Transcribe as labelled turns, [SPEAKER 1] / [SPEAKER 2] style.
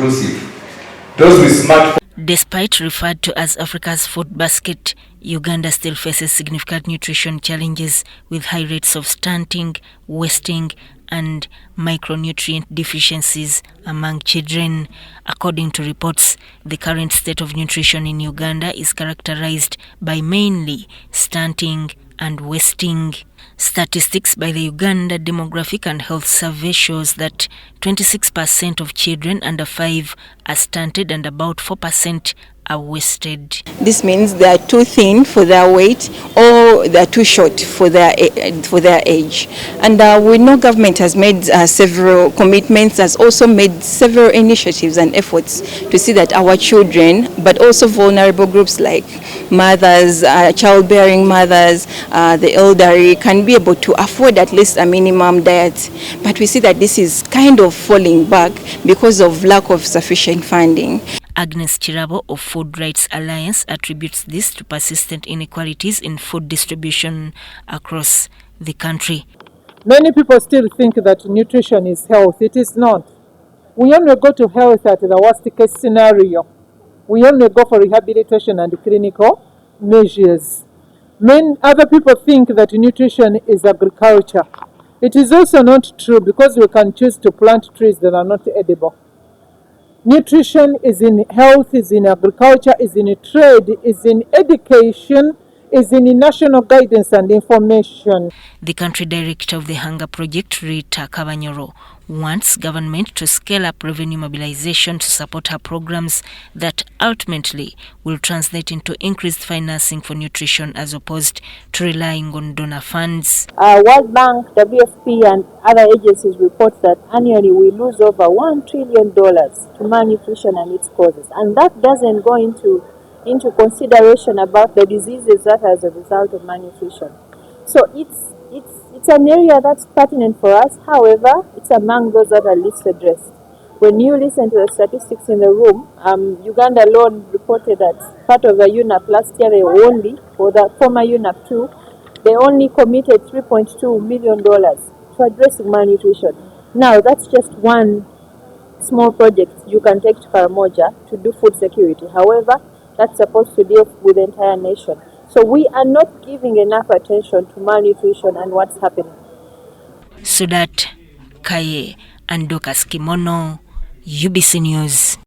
[SPEAKER 1] inclusive. Those with smart.
[SPEAKER 2] Despite referred to as Africa's food basket, Uganda still faces significant nutrition challenges with high rates of stunting, wasting, and micronutrient deficiencies among children. According to reports, the current state of nutrition in Uganda is characterized by mainly stunting and wasting. Statistics by the Uganda Demographic and Health Survey shows that 26% of children under 5 are stunted and about 4% are wasted.
[SPEAKER 3] This means they are too thin for their weight or they are too short for their age. And we know government has made several commitments, has also made several initiatives and efforts to see that our children, but also vulnerable groups like mothers, childbearing mothers, the elderly, can be able to afford at least a minimum diet. But we see that this is kind of falling back because of lack of sufficient funding.
[SPEAKER 2] Agnes Chirabo of Food Rights Alliance attributes this to persistent inequalities in food distribution across the country.
[SPEAKER 4] Many people still think that nutrition is health. It is not. We only go to health at the worst case scenario. We only go for rehabilitation and clinical measures. Many other people think that nutrition is agriculture. It is also not true, because we can choose to plant trees that are not edible. Nutrition is in health, is in agriculture, is in trade, is in education, is in national guidance and information.
[SPEAKER 2] The country director of the Hunger Project, Rita Kabanyoro, wants government to scale up revenue mobilization to support her programs that ultimately will translate into increased financing for nutrition as opposed to relying on donor funds.
[SPEAKER 5] World Bank, WFP and other agencies report that annually we lose over $1 trillion to malnutrition and its causes. And that doesn't go into consideration about the diseases that are as a result of malnutrition. So it's an area that's pertinent for us. However, it's among those that are least addressed. When you listen to the statistics in the room, Uganda alone reported that part of the UNAP last year, for the former UNAP 2, they only committed $3.2 million to addressing malnutrition. Now, that's just one small project you can take to Karamoja to do food security. However, that's supposed to deal with the entire nation. So we are not giving enough attention to malnutrition and what's happening.
[SPEAKER 2] Sudat Kaye and Dokas Kimono, UBC News.